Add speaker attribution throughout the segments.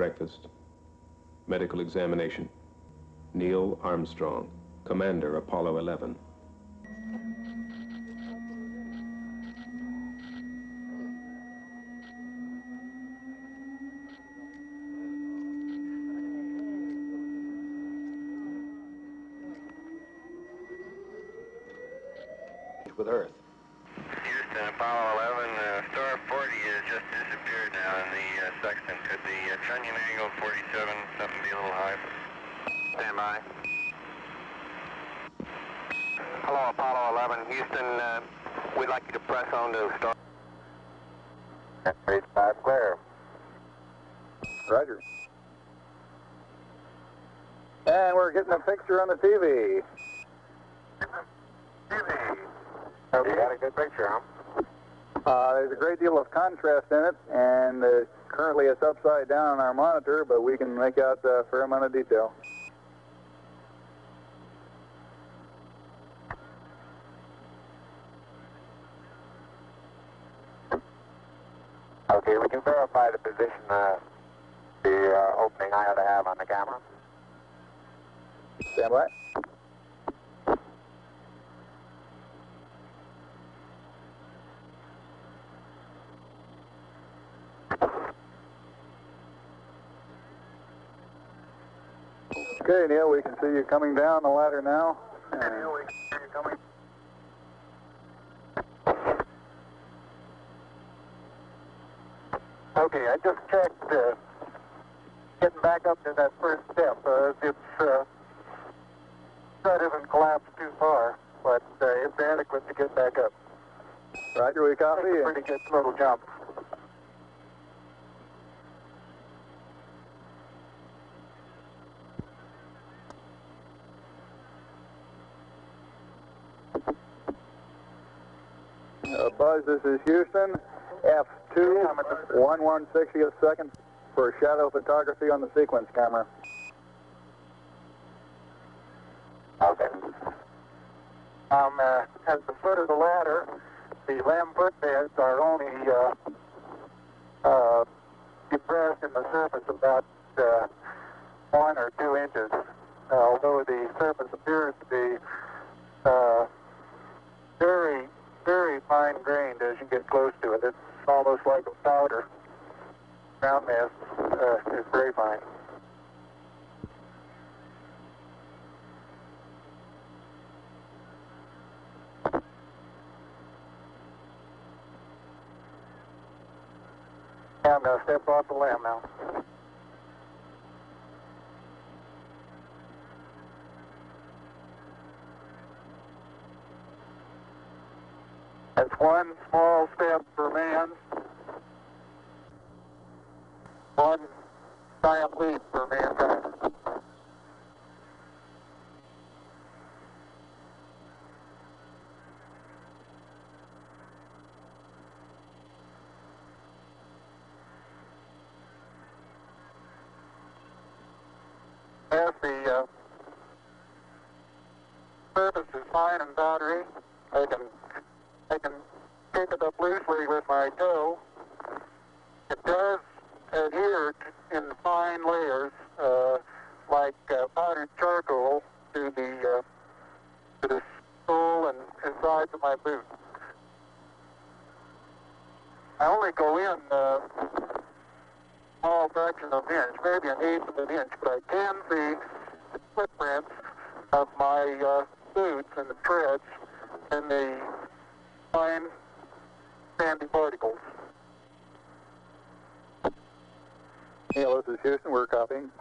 Speaker 1: Breakfast. Medical examination. Neil Armstrong, Commander, Apollo 11.
Speaker 2: With Earth.
Speaker 3: Houston, Apollo 11, star 40 has just disappeared now in the sextant. Could the trunnion angle 47 something be a little high? Stand by. Hello, Apollo 11, Houston, we'd like you to press on to star. 85 clear.
Speaker 2: Roger. And we're getting a picture on the TV.
Speaker 3: Okay. You got a good picture, huh?
Speaker 2: There's a great deal of contrast in it, and currently it's upside down on our monitor, but we can make out a fair amount of detail.
Speaker 3: Okay, we can verify the position the opening I ought to have on the camera.
Speaker 2: Stand by. Okay, Neil, we can see you coming down the ladder now.
Speaker 3: Neil, we can see you coming. Okay, I just checked getting back up to that first step. It's that isn't collapsed too far, but it's adequate to get back up.
Speaker 2: Roger, we copy.
Speaker 3: It's a pretty good little jump.
Speaker 2: Buzz, this is Houston. F2, 1/160th second for shadow photography on the sequence camera.
Speaker 3: Okay. At the foot of the ladder, the lamb footbeds are only depressed in the surface about 1 or 2 inches, although the surface appears to be very, very fine-grained as you get close to it. It's almost like a powder. Ground mass is very fine. Yeah, I'm going to step off the lamb now. That's one small step for man, one giant leap for mankind. As the surface is fine and powdery, I can pick it up loosely with my toe. It does adhere in fine layers, like powdered charcoal, to the sole and sides of my boot. I only go in a small fraction of an inch, maybe an eighth of an inch, but I can see the footprints of my boots and the treads and the fine sandy particles.
Speaker 2: Neil, this is Houston. We're copying.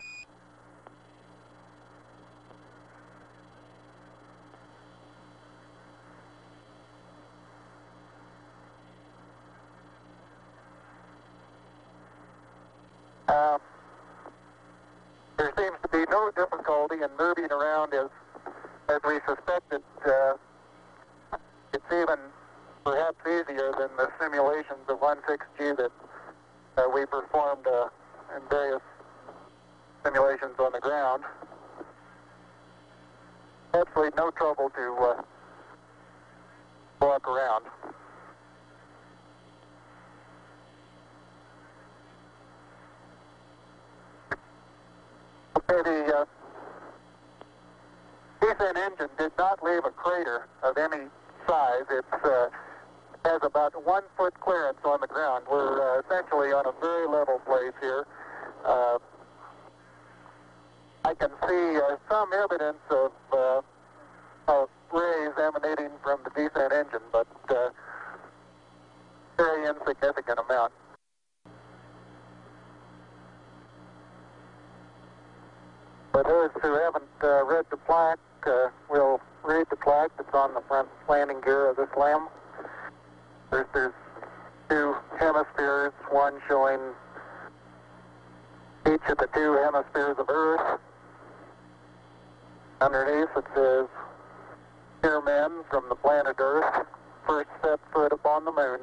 Speaker 3: There seems to be no difficulty in moving around as we suspected. It's even perhaps easier than the simulations of 16G that we performed in various simulations on the ground. Absolutely no trouble to walk around. The descent engine did not leave a crater of any size. It has about 1 foot clearance on the ground. We're essentially on a very level place here. I can see some evidence of rays emanating from the descent engine, but very insignificant amount. For those who haven't read the plaque, we'll read the plaque that's on the front landing gear of this LEM. There's 2 hemispheres, one showing each of the 2 hemispheres of Earth. Underneath it says, "Dear men from the planet Earth, first set foot upon the moon,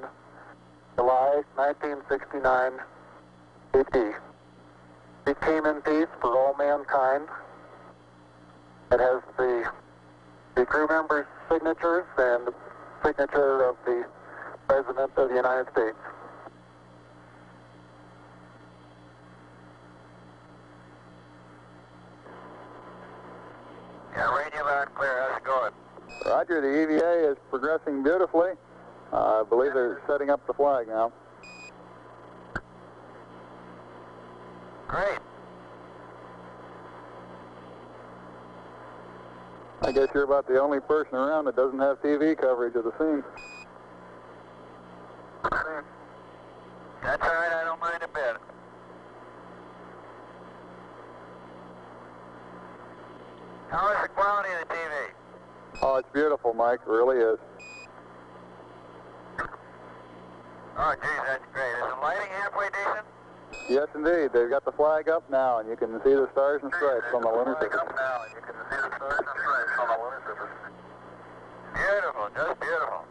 Speaker 3: July 1969 AD. We came in peace for all mankind." It has the crew members' signatures and the signature of the President of the United States. Yeah, radio loud and clear. How's it going?
Speaker 2: Roger, the EVA is progressing beautifully. I believe they're setting up the flag now.
Speaker 3: Great.
Speaker 2: I guess you're about the only person around that doesn't have TV coverage of the scene.
Speaker 3: That's all right, I don't mind a bit. How is the quality of the TV?
Speaker 2: Oh, it's beautiful, Mike. It really is.
Speaker 3: Oh, geez, that's great. Is the lighting halfway decent?
Speaker 2: Yes, indeed. They've got the flag up now, and you can see the stars and stripes on the lunar surface.
Speaker 3: Beautiful, just beautiful.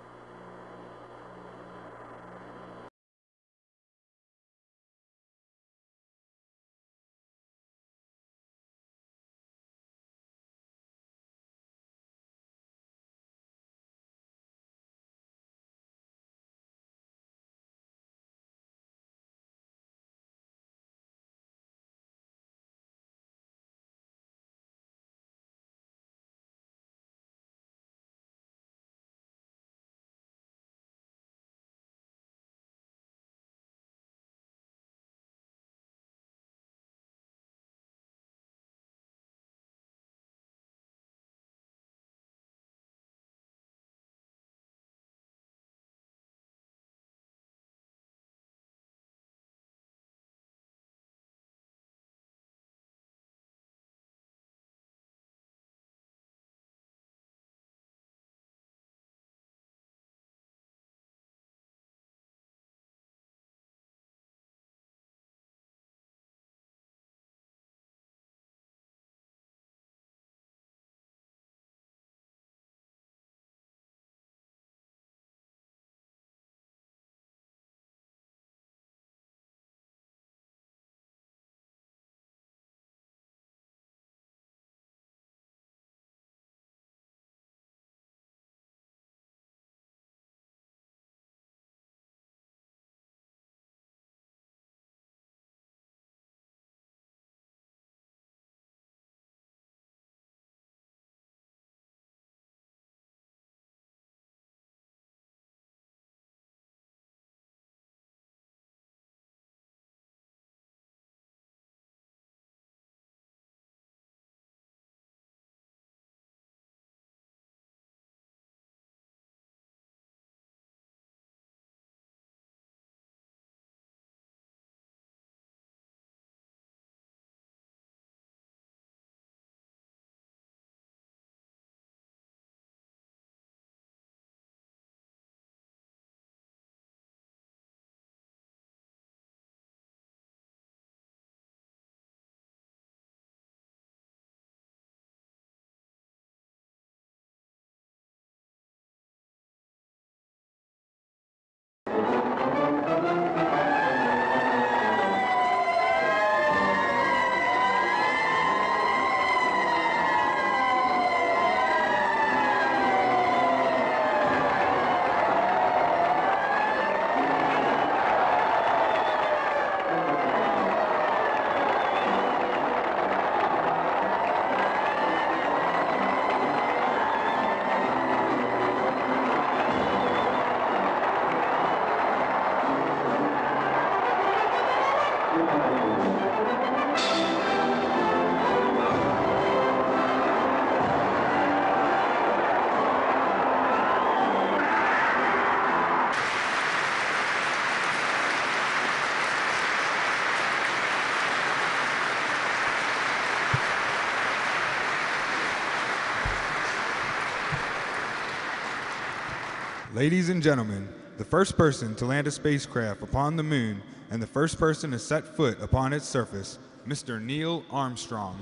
Speaker 4: Ladies and gentlemen, the first person to land a spacecraft upon the moon and the first person to set foot upon its surface, Mr. Neil Armstrong.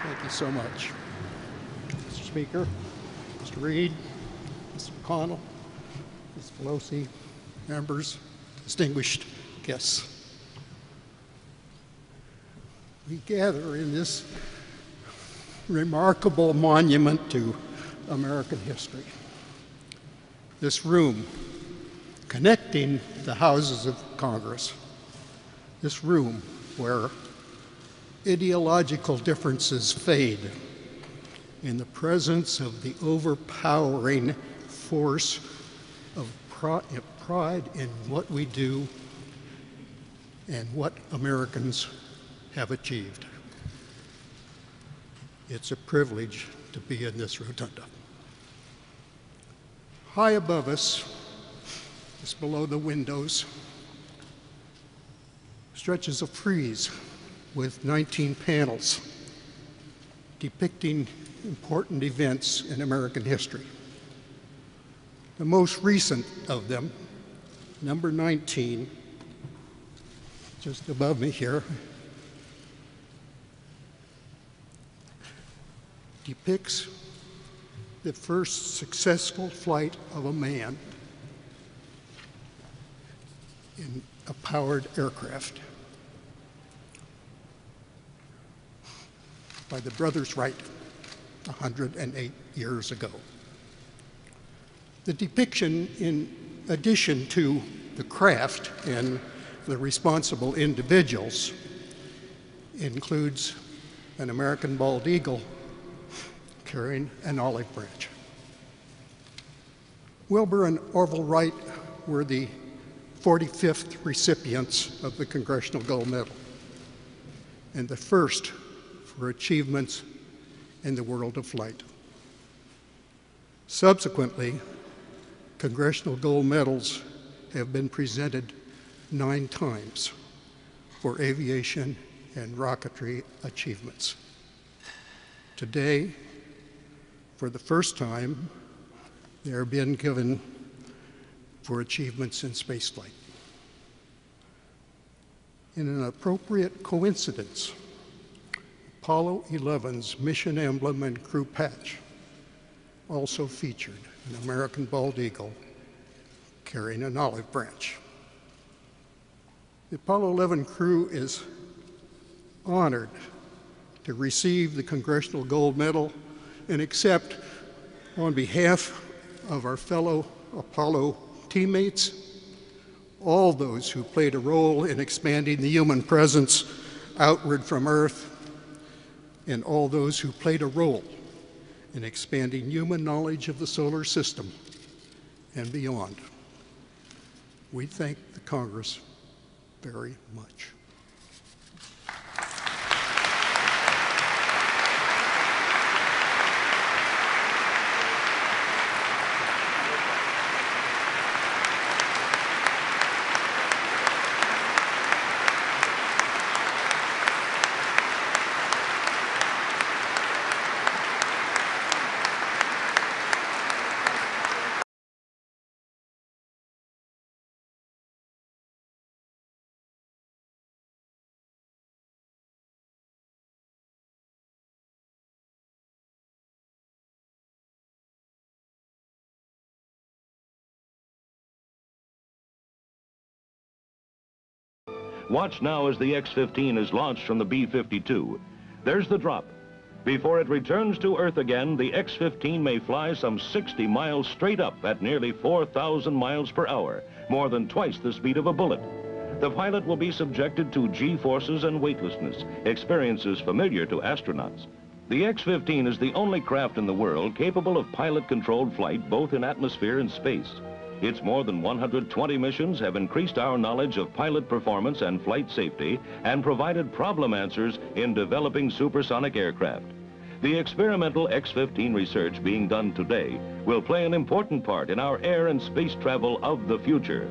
Speaker 5: Thank you so much. Mr. Speaker, Mr. Reed, Mr. McConnell, Ms. Pelosi, members, distinguished guests. We gather in this remarkable monument to American history. This room connecting the houses of Congress. This room where ideological differences fade in the presence of the overpowering force of pride in what we do and what Americans have achieved. It's a privilege to be in this rotunda. High above us, just below the windows, stretches a frieze with 19 panels depicting important events in American history. The most recent of them, number 19, just above me here, depicts the first successful flight of a man in a powered aircraft by the brothers Wright 108 years ago. The depiction, in addition to the craft and the responsible individuals, includes an American bald eagle carrying an olive branch. Wilbur and Orville Wright were the 45th recipients of the Congressional Gold Medal and the first for achievements in the world of flight. Subsequently, Congressional Gold Medals have been presented 9 times for aviation and rocketry achievements. Today, for the first time, they are being given for achievements in spaceflight. In an appropriate coincidence, Apollo 11's mission emblem and crew patch also featured an American bald eagle carrying an olive branch. The Apollo 11 crew is honored to receive the Congressional Gold Medal and accept, on behalf of our fellow Apollo teammates, all those who played a role in expanding the human presence outward from Earth, and all those who played a role in expanding human knowledge of the solar system and beyond. We thank the Congress very much.
Speaker 6: Watch now as the X-15 is launched from the B-52. There's the drop. Before it returns to Earth again, the X-15 may fly some 60 miles straight up at nearly 4,000 miles per hour, more than twice the speed of a bullet. The pilot will be subjected to G-forces and weightlessness, experiences familiar to astronauts. The X-15 is the only craft in the world capable of pilot-controlled flight both in atmosphere and space. Its more than 120 missions have increased our knowledge of pilot performance and flight safety and provided problem answers in developing supersonic aircraft. The experimental X-15 research being done today will play an important part in our air and space travel of the future.